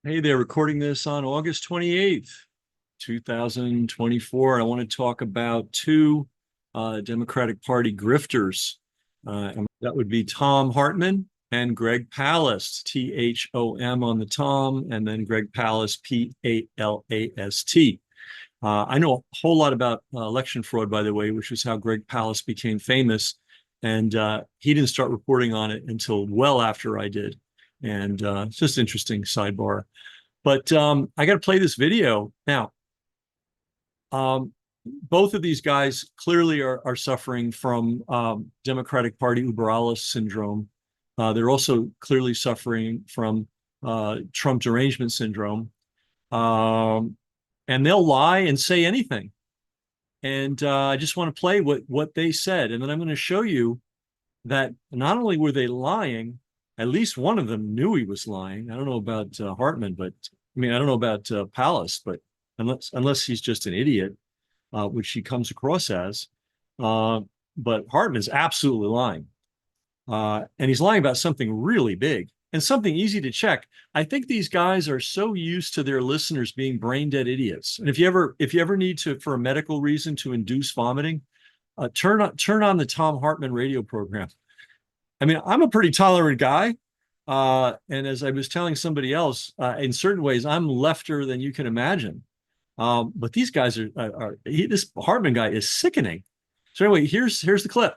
Hey, they're recording this on August 28th, 2024. I want to talk about two Democratic Party grifters. And that would be Thom Hartmann and Greg Palast, Thom on the Tom, and then Greg Palast, Palast. I know a whole lot about election fraud, by the way, which is how Greg Palast became famous. And he didn't start reporting on it until well after I did. And it's just interesting sidebar. But I got to play this video now. Um, both of these guys clearly are suffering from Democratic Party uber alles syndrome. They're also clearly suffering from Trump derangement syndrome. And they'll lie and say anything. And I just want to play what they said. And then I'm going to show you that not only were they lying, at least one of them knew he was lying. I don't know about Hartman, but I mean, I don't know about Palast, but unless he's just an idiot, which he comes across as. But Hartman's absolutely lying. And he's lying about something really big and something easy to check. I think these guys are so used to their listeners being brain dead idiots. And if you ever need to, for a medical reason, to induce vomiting, turn on the Thom Hartmann radio program. I mean, I'm a pretty tolerant guy. And as I was telling somebody else, in certain ways, I'm lefter than you can imagine. But these guys this Hartman guy is sickening. So anyway, here's the clip.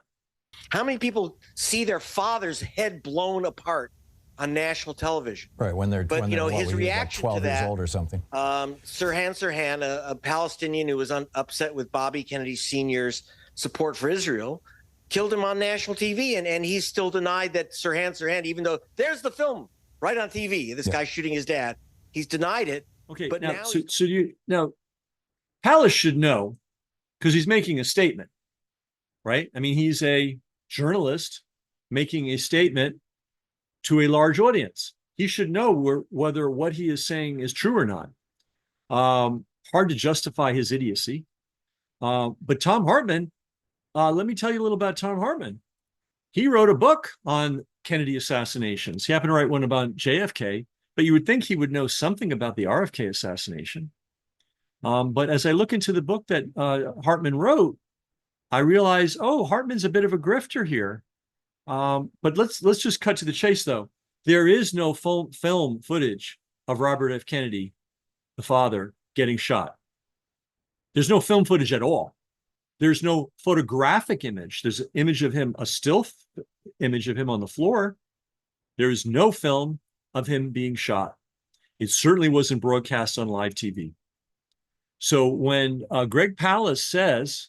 How many people see their father's head blown apart on national television? Right, when they're his reaction like 12 to that, years old or something. Sirhan, a Palestinian who was upset with Bobby Kennedy Sr.'s support for Israel, killed him on national TV, and he's still denied that Sirhan, even though there's the film right on TV, this guy shooting his dad, he's denied it. Okay, but now Palast should know because he's making a statement, right? I mean, he's a journalist making a statement to a large audience. He should know whether what he is saying is true or not. Hard to justify his idiocy. But Thom Hartmann, let me tell you a little about Thom Hartmann. He wrote a book on Kennedy assassinations. He happened to write one about JFK, but you would think he would know something about the RFK assassination. But as I look into the book that Hartmann wrote, I realize, Hartman's a bit of a grifter here. But let's just cut to the chase, though. There is no film footage of Robert F. Kennedy, the father, getting shot. There's no film footage at all. There's no photographic image. There's an image of him, a still image of him on the floor. There is no film of him being shot. It certainly wasn't broadcast on live TV. So when Greg Palast says,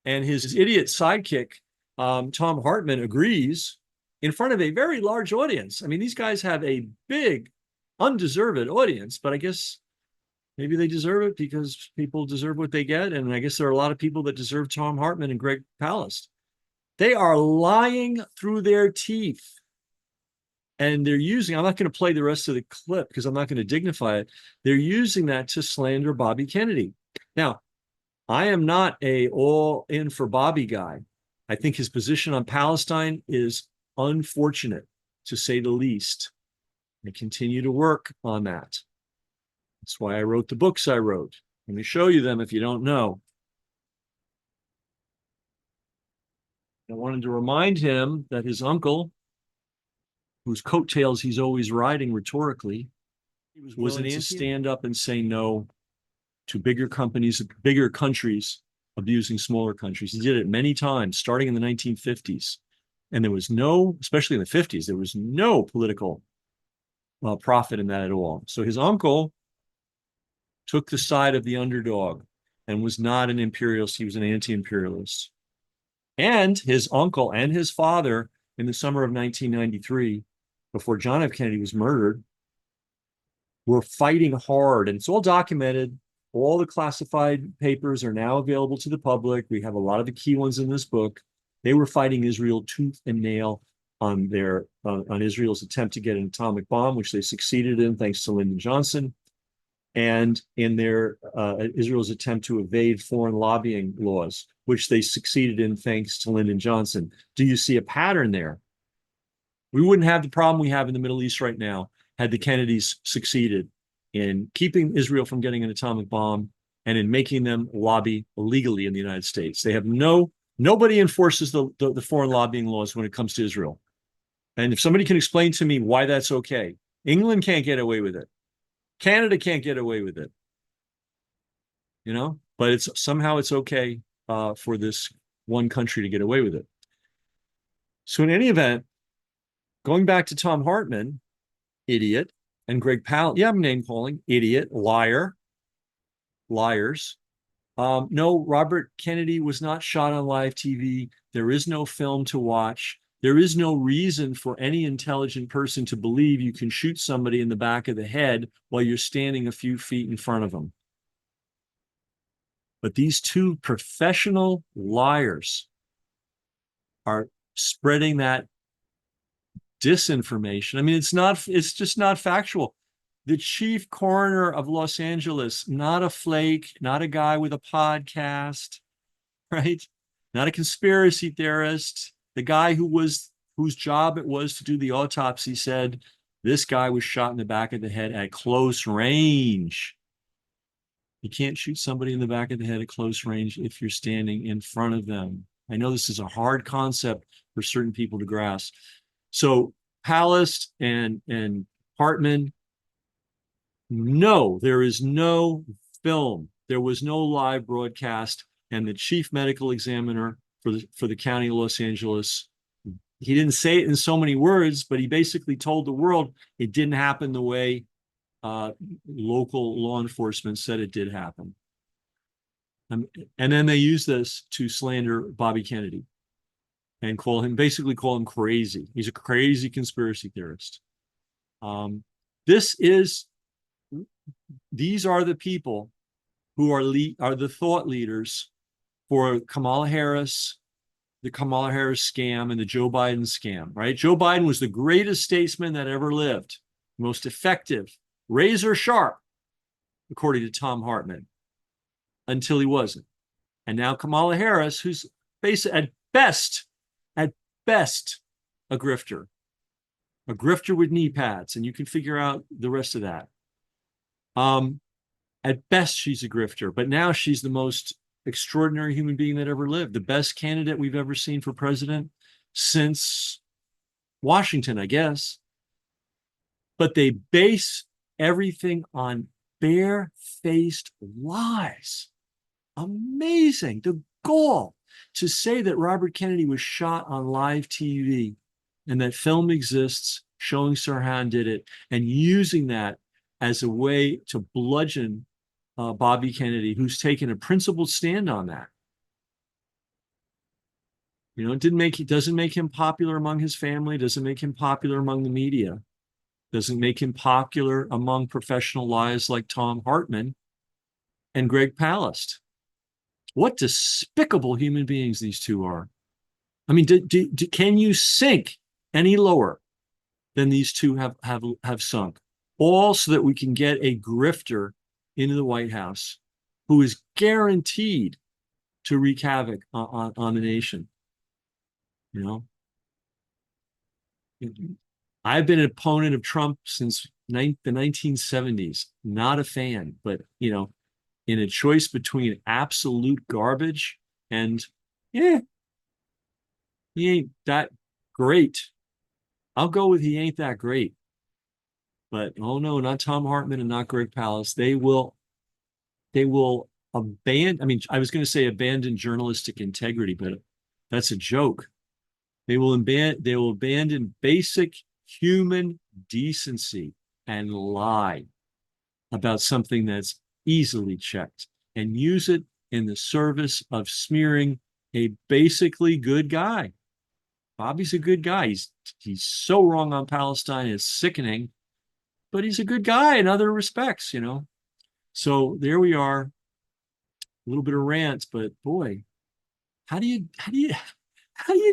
and his idiot sidekick, Thom Hartmann, agrees in front of a very large audience. I mean, these guys have a big, undeserved audience, but I guess maybe they deserve it because people deserve what they get. And I guess there are a lot of people that deserve Thom Hartmann and Greg Palast. They are lying through their teeth. And they're using, I'm not going to play the rest of the clip because I'm not going to dignify it. They're using that to slander Bobby Kennedy. Now, I am not a all in for Bobby guy. I think his position on Palestine is unfortunate, to say the least. I continue to work on that. That's why I wrote the books I wrote. Let me show you them if you don't know. I wanted to remind him that his uncle, whose coattails he's always riding rhetorically, was willing to stand up and say no to bigger companies, bigger countries abusing smaller countries. He did it many times, starting in the 1950s. And there was no, especially in the 50s, there was no political profit in that at all. So his uncle took the side of the underdog and was not an imperialist. He was an anti-imperialist. And his uncle and his father, in the summer of 1993, before John F. Kennedy was murdered, were fighting hard. And it's all documented. All the classified papers are now available to the public. We have a lot of the key ones in this book. They were fighting Israel tooth and nail on Israel's attempt to get an atomic bomb, which they succeeded in thanks to Lyndon Johnson, and in their Israel's attempt to evade foreign lobbying laws, which they succeeded in thanks to Lyndon Johnson. Do you see a pattern there? We wouldn't have the problem we have in the Middle East right now had the Kennedys succeeded in keeping Israel from getting an atomic bomb and in making them lobby illegally in the United States. They have nobody enforces the foreign lobbying laws when it comes to Israel. And if somebody can explain to me why that's okay, England can't get away with it. Canada can't get away with it. But somehow it's okay for this one country to get away with it. So in any event, going back to Tom Hartman, idiot, and Greg Powell, yeah, I'm name calling, idiot, liar, liars. No, Robert Kennedy was not shot on live TV. There is no film to watch. There is no reason for any intelligent person to believe you can shoot somebody in the back of the head while you're standing a few feet in front of them. But these two professional liars are spreading that disinformation. I mean, it's just not factual. The chief coroner of Los Angeles, not a flake, not a guy with a podcast, right? Not a conspiracy theorist. The guy whose job it was to do the autopsy said this guy was shot in the back of the head at close range. You can't shoot somebody in the back of the head at close range if you're standing in front of them. I know this is a hard concept for certain people to grasp. So Palast and Hartman, no, there is no film. There was no live broadcast. And the chief medical examiner for the county of Los Angeles, he didn't say it in so many words, but he basically told the world it didn't happen the way local law enforcement said it did happen. And then they use this to slander Bobby Kennedy and basically call him crazy. He's a crazy conspiracy theorist. These are the people who are the thought leaders for Kamala Harris, the Kamala Harris scam, and the Joe Biden scam, right? Joe Biden was the greatest statesman that ever lived, most effective, razor sharp, according to Tom Hartman, until he wasn't. And now Kamala Harris, who's basically at best, a grifter with knee pads, and you can figure out the rest of that. At best, she's a grifter, but now she's the most extraordinary human being that ever lived, the best candidate we've ever seen for president since Washington, I guess. But they base everything on bare-faced lies. Amazing. The gall to say that Robert Kennedy was shot on live TV and that film exists showing Sirhan did it, and using that as a way to bludgeon Bobby Kennedy, who's taken a principled stand on that. It doesn't make him popular among his family, doesn't make him popular among the media, doesn't make him popular among professional liars like Tom Hartman and Greg Palast. What despicable human beings these two are. I mean, can you sink any lower than these two have sunk? All so that we can get a grifter into the White House who is guaranteed to wreak havoc on the nation. I've been an opponent of Trump since the 1970s. Not a fan, but in a choice between absolute garbage and he ain't that great, I'll go with he ain't that great. But oh no, not Tom Hartman and not Greg Palast. They will abandon. I mean, I was going to say abandon journalistic integrity, but that's a joke. They will abandon basic human decency and lie about something that's easily checked and use it in the service of smearing a basically good guy. Bobby's a good guy. He's so wrong on Palestine, it's sickening, but he's a good guy in other respects, So there we are. A little bit of rant, but boy, how do you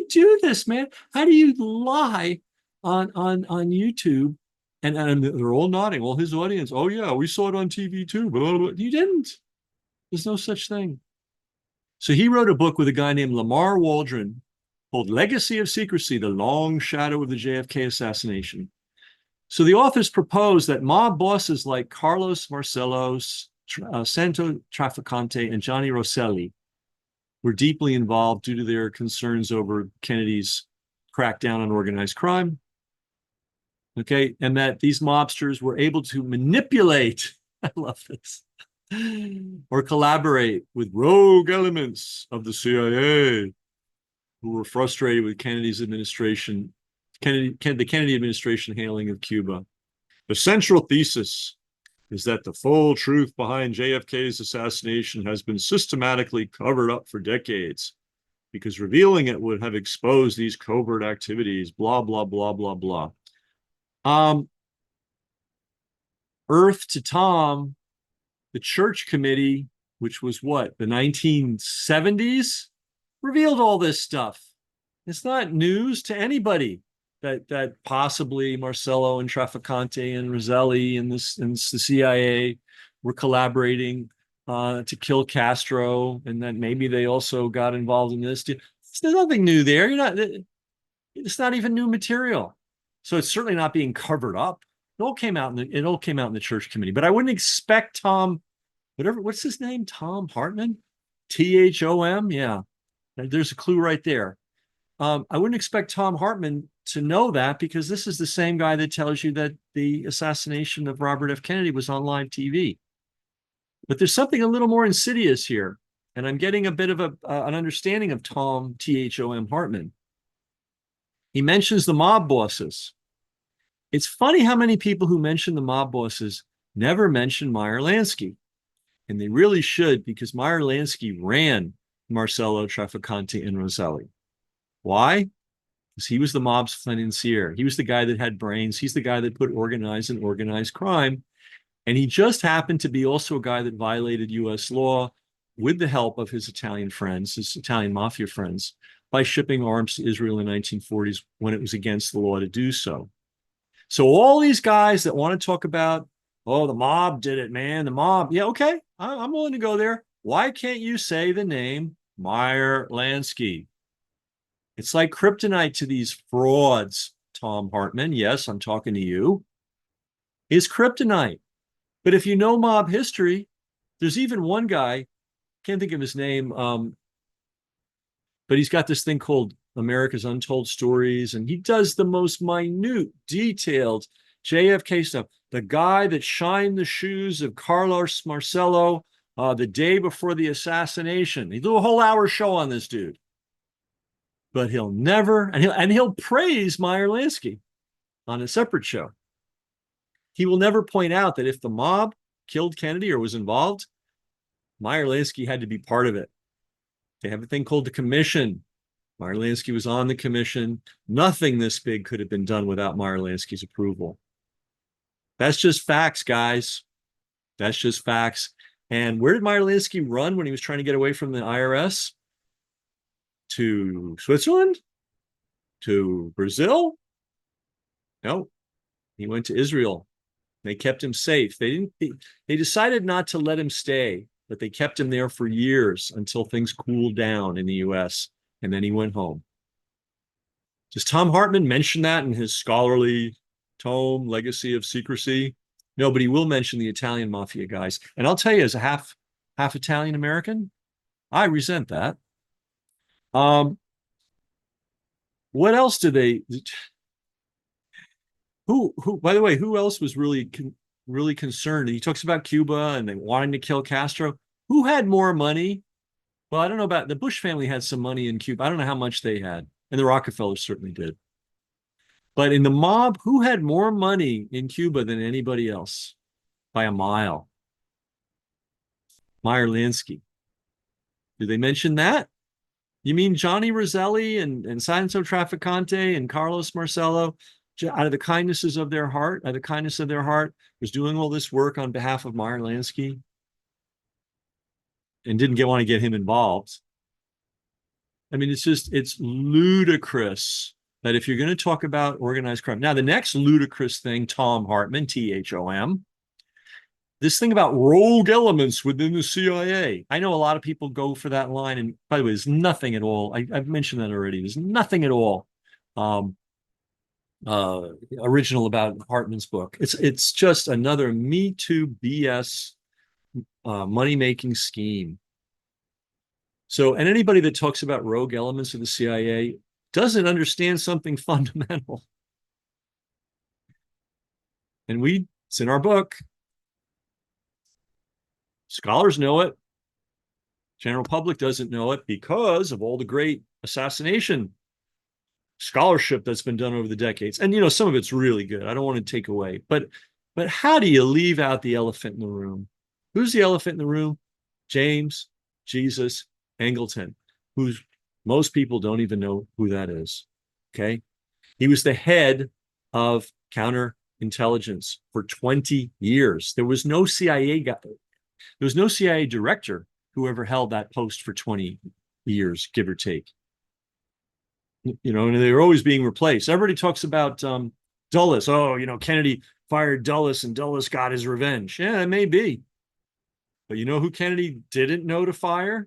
do this, man? How do you lie on YouTube? And they're all nodding, all his audience. Oh yeah, we saw it on TV too, but you didn't. There's no such thing. So he wrote a book with a guy named Lamar Waldron called Legacy of Secrecy, The Long Shadow of the JFK Assassination. So the authors propose that mob bosses like Carlos Marcello, Santo Trafficante, and Johnny Rosselli were deeply involved due to their concerns over Kennedy's crackdown on organized crime. Okay, and that these mobsters were able to manipulate, I love this, or collaborate with rogue elements of the CIA who were frustrated with Kennedy's administration, the Kennedy administration handling of Cuba. The central thesis is that the full truth behind JFK's assassination has been systematically covered up for decades because revealing it would have exposed these covert activities, blah, blah, blah, blah, blah. Um, Earth to Tom, the church committee, which was what, the 1970s, revealed all this stuff. It's not news to anybody that possibly Marcello and Trafficante and Roselli and the CIA were collaborating to kill Castro, and that maybe they also got involved in this. There's nothing new there. It's not even new material. So it's certainly not being covered up. It all came out in the church committee. But I wouldn't expect Tom, what's his name? Tom Hartman? THOM? Yeah. There's a clue right there. I wouldn't expect Tom Hartman to know that because this is the same guy that tells you that the assassination of Robert F. Kennedy was on live TV. But there's something a little more insidious here. And I'm getting a bit of an understanding of Tom THOM Hartman. He mentions the mob bosses. It's funny how many people who mention the mob bosses never mention Meyer Lansky. And they really should, because Meyer Lansky ran Marcello, Trafficante, and Roselli. Why? Because he was the mob's financier. He was the guy that had brains. He's the guy that put organized crime. And he just happened to be also a guy that violated US law with the help of his Italian friends, his Italian mafia friends, by shipping arms to Israel in the 1940s when it was against the law to do so. So all these guys that want to talk about, oh, the mob did it, man, the mob. Yeah, okay, I'm willing to go there. Why can't you say the name Meyer Lansky? It's like kryptonite to these frauds, Tom Hartman. Yes, I'm talking to you. Is kryptonite. But if you know mob history, there's even one guy, can't think of his name, but he's got this thing called America's Untold Stories, and he does the most minute, detailed JFK stuff. The guy that shined the shoes of Carlos Marcello the day before the assassination. He did a whole hour show on this dude. But he'll never, and he'll praise Meyer Lansky on a separate show. He will never point out that if the mob killed Kennedy or was involved, Meyer Lansky had to be part of it. They have a thing called the commission. Meyer Lansky was on the commission. Nothing this big could have been done without Meyer Lansky's approval. That's just facts, guys. That's just facts. And where did Meyer Lansky run when he was trying to get away from the IRS? To Switzerland? To Brazil? No, he went to Israel. They kept him safe. They decided not to let him stay, but they kept him there for years until things cooled down in the US, and then he went home. Does Tom Hartman mention that in his scholarly tome, Legacy of Secrecy? No, but he will mention the Italian mafia guys. And I'll tell you, as a half Italian American, I resent that. What else do they? Who? By the way, who else was really concerned? He talks about Cuba and they wanting to kill Castro. Who had more money? Well, I don't know about the Bush family had some money in Cuba. I don't know how much they had, and the Rockefellers certainly did. But in the mob, who had more money in Cuba than anybody else by a mile? Meyer Lansky. Did they mention that? You mean Johnny Roselli and Santo Trafficante and Carlos Marcello, out of the kindnesses of their heart, out of the kindness of their heart, was doing all this work on behalf of Meyer Lansky and didn't want to get him involved? I mean, it's ludicrous that if you're going to talk about organized crime. Now, the next ludicrous thing, Tom Hartman, THOM, this thing about rogue elements within the CIA. I know a lot of people go for that line. And by the way, there's nothing at all. I've mentioned that already. There's nothing at all original about Hartman's book. It's just another Me Too BS money making scheme. So, and anybody that talks about rogue elements of the CIA doesn't understand something fundamental. And it's in our book. Scholars know it. General public doesn't know it because of all the great assassination scholarship that's been done over the decades. And some of it's really good. I don't want to take away, but how do you leave out the elephant in the room? Who's the elephant in the room? James Jesus Angleton, who's most people don't even know who that is. Okay. He was the head of counterintelligence for 20 years. There was no CIA guy, there was no CIA director who ever held that post for 20 years, give or take. And they were always being replaced. Everybody talks about Dulles. Oh, Kennedy fired Dulles and Dulles got his revenge. Yeah, it may be. But you know who Kennedy didn't know to fire?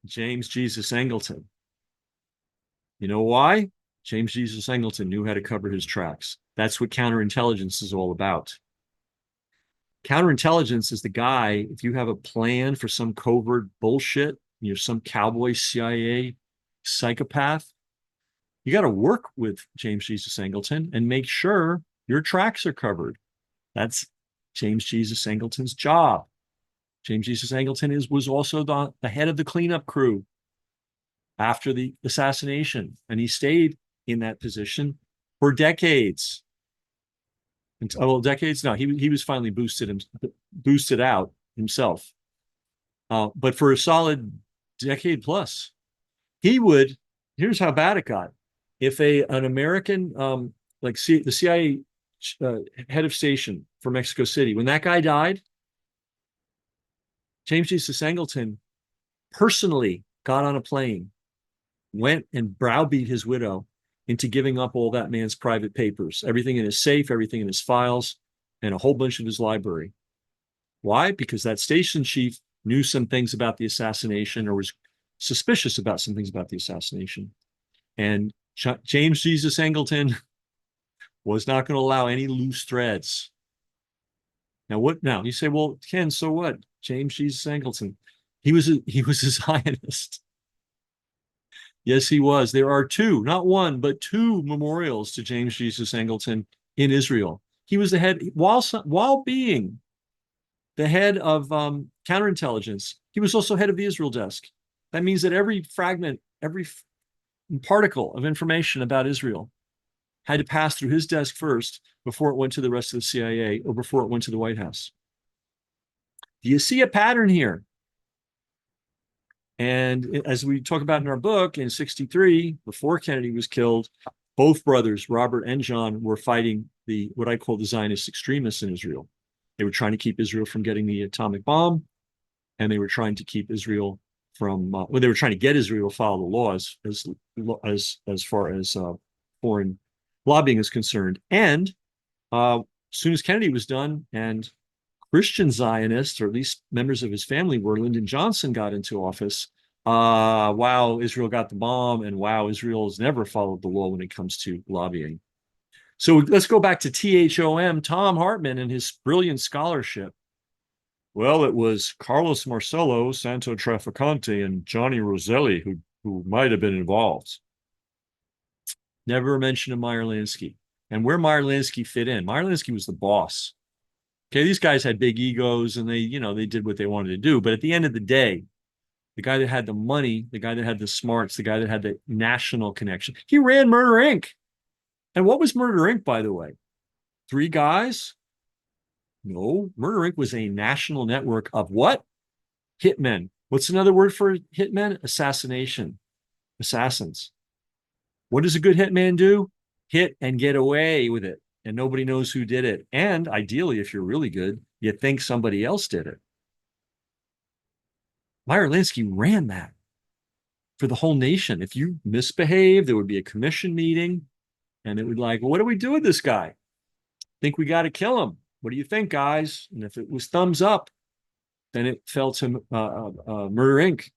James Jesus Angleton. You know why? James Jesus Angleton knew how to cover his tracks. That's what counterintelligence is all about. Counterintelligence is the guy, if you have a plan for some covert bullshit, you're some cowboy CIA psychopath, you got to work with James Jesus Angleton and make sure your tracks are covered. That's James Jesus Angleton's job. James Jesus Angleton was also the head of the cleanup crew after the assassination, and he stayed in that position for decades. Well, decades? No, he was finally boosted out himself. But for a solid decade plus, he would. Here's how bad it got. If an American, the CIA head of station for Mexico City, when that guy died, James Jesus Angleton personally got on a plane, went and browbeat his widow into giving up all that man's private papers, everything in his safe, everything in his files, and a whole bunch of his library. Why? Because that station chief knew some things about the assassination or was suspicious about some things about the assassination. And James Jesus Angleton was not going to allow any loose threads. Now, what now? You say, well, Ken, so what? James Jesus Angleton. He was a Zionist. Yes, he was. There are two, not one, but two memorials to James Jesus Angleton in Israel. He was the head, while being the head of counterintelligence, he was also head of the Israel desk. That means that every fragment, every particle of information about Israel had to pass through his desk first before it went to the rest of the CIA or before it went to the White House. Do you see a pattern here? And as we talk about in our book, in 1963, before Kennedy was killed, both brothers, Robert and John, were fighting what I call the Zionist extremists in Israel. They were trying to keep Israel from getting the atomic bomb, and they were trying to keep Israel from, they were trying to get Israel to follow the laws as far as foreign lobbying is concerned. And as soon as Kennedy was done, and Christian Zionists, or at least members of his family, where Lyndon Johnson got into office, wow, Israel got the bomb, and wow, Israel has never followed the law when it comes to lobbying. So let's go back to THOM, Tom Hartman, and his brilliant scholarship. Well, it was Carlos Marcelo, Santo Trafficante, and Johnny Roselli who might have been involved. Never a mention of Meyer Lansky. And where Meyer Lansky fit in. Meyer Lansky was the boss. Okay, these guys had big egos and they did what they wanted to do. But at the end of the day, the guy that had the money, the guy that had the smarts, the guy that had the national connection, he ran Murder Inc. And what was Murder Inc., by the way? 3 guys? No, Murder Inc. was a national network of what? Hitmen. What's another word for hitmen? Assassination. Assassins. What does a good hitman do? Hit and get away with it. And nobody knows who did it. And ideally, if you're really good, you think somebody else did it. Meyer Lansky ran that for the whole nation. If you misbehave, there would be a commission meeting, and it would like, well, what do we do with this guy? Think we got to kill him. What do you think, guys? And if it was thumbs up, then it fell to Murder Inc.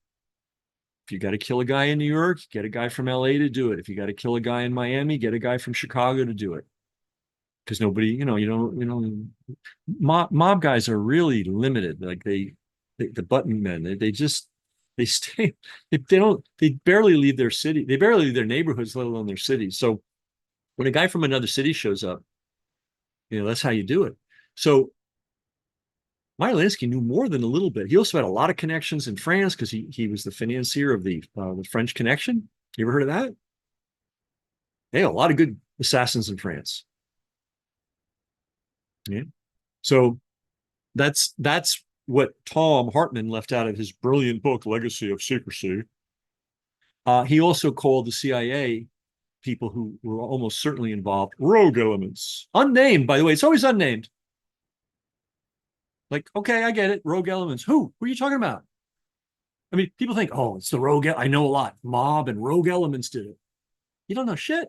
If you got to kill a guy in New York, get a guy from LA to do it. If you got to kill a guy in Miami, get a guy from Chicago to do it. Because nobody, mob guys are really limited. Like the button men, they just, they stay, they barely leave their city. They barely leave their neighborhoods, let alone their cities. So when a guy from another city shows up, that's how you do it. So Meyer Lansky knew more than a little bit. He also had a lot of connections in France because he was the financier of the French Connection. You ever heard of that? They had a lot of good assassins in France. Yeah. So that's what Tom Hartman left out of his brilliant book, Legacy of Secrecy. He also called the CIA people who were almost certainly involved rogue elements. Unnamed, by the way. It's always unnamed. Like, okay, I get it. Rogue elements. Who? Who are you talking about? I mean, people think, oh, it's the rogue. I know a lot. Mob and rogue elements did it. You don't know shit.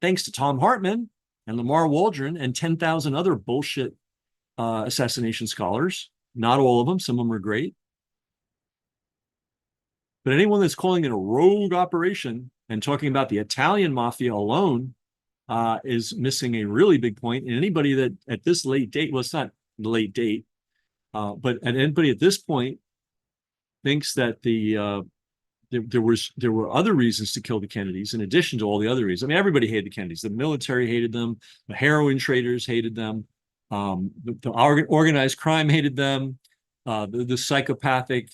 Thanks to Tom Hartman and Lamar Waldron and 10,000 other bullshit assassination scholars. Not all of them. Some of them are great. But anyone that's calling it a rogue operation and talking about the Italian mafia alone is missing a really big point. And anybody that at this late date, well, it's not the late date, but anybody at this point thinks that there were other reasons to kill the Kennedys in addition to all the other reasons. I mean, everybody hated the Kennedys. The military hated them. The heroin traders hated them. The organized crime hated them. The psychopathic,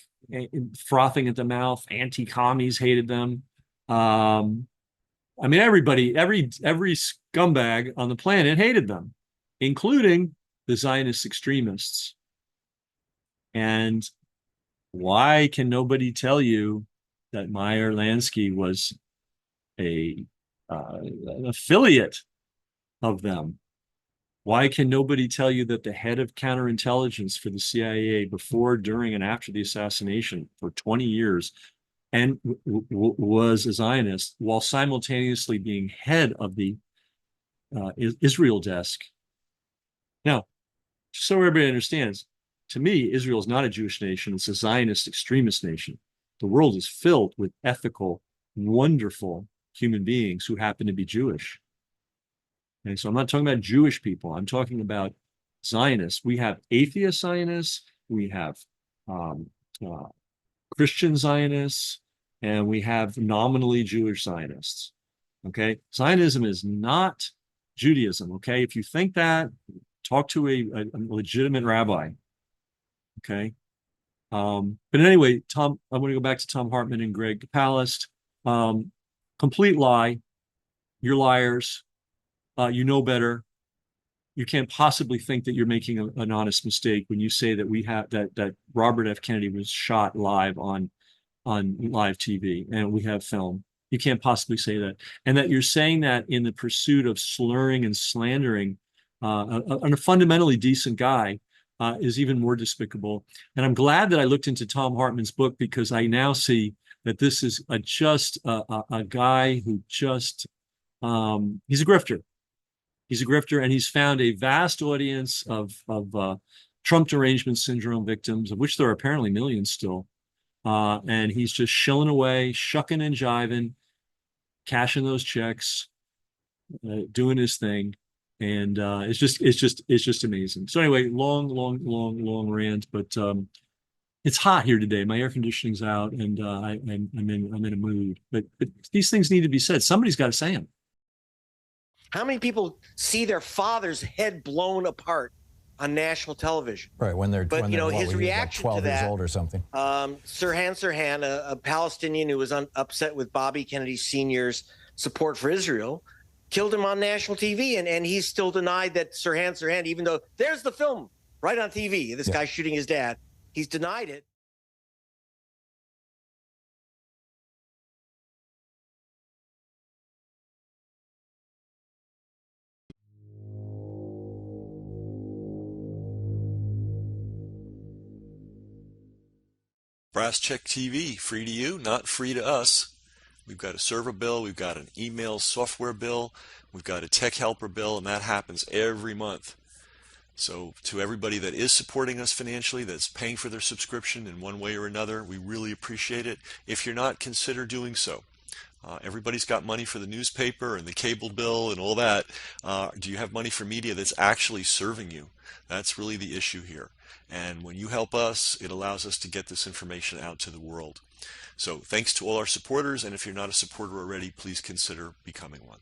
frothing at the mouth, anti-commies hated them. I mean, everybody, every scumbag on the planet hated them, including the Zionist extremists. And why can nobody tell you that Meyer Lansky was an affiliate of them? Why can nobody tell you that the head of counterintelligence for the CIA before, during, and after the assassination for 20 years and was a Zionist while simultaneously being head of the Israel desk? Now, just so everybody understands, to me, Israel is not a Jewish nation. It's a Zionist extremist nation. The world is filled with ethical, wonderful human beings who happen to be Jewish. And so I'm not talking about Jewish people. I'm talking about Zionists. We have atheist Zionists. We have Christian Zionists. And we have nominally Jewish Zionists. Okay. Zionism is not Judaism. Okay. If you think that, talk to a legitimate rabbi. Okay. But anyway, I'm going to go back to Tom Hartman and Greg Palast. Complete lie. You're liars. You know better. You can't possibly think that you're making an honest mistake when you say that we have that Robert F. Kennedy was shot live on live TV and we have film. You can't possibly say that, and that you're saying that in the pursuit of slurring and slandering a fundamentally decent guy is even more despicable. And I'm glad that I looked into Tom Hartman's book because I now see that this is just a guy who just he's a grifter. He's a grifter, and he's found a vast audience of Trump derangement syndrome victims, of which there are apparently millions still. And he's just shilling away, shucking and jiving, cashing those checks, doing his thing, and it's just amazing. So anyway, long rant, but it's hot here today. My air conditioning's out, and I'm in a mood. But these things need to be said. Somebody's got to say them. How many people see their father's head blown apart on national television? Right, when they're his reaction like 12 to that, years old or something. Sirhan Sirhan, a Palestinian who was upset with Bobby Kennedy Sr.'s support for Israel, killed him on national TV, and he's still denied that Sirhan Sirhan, even though there's the film right on TV, this guy shooting his dad, he's denied it. Brass Check TV, free to you, not free to us. We've got a server bill, we've got an email software bill, we've got a tech helper bill, and that happens every month. So to everybody that is supporting us financially, that's paying for their subscription in one way or another, we really appreciate it. If you're not, consider doing so. Everybody's got money for the newspaper and the cable bill and all that. Do you have money for media that's actually serving you? That's really the issue here. And when you help us, it allows us to get this information out to the world. So thanks to all our supporters, and if you're not a supporter already, please consider becoming one.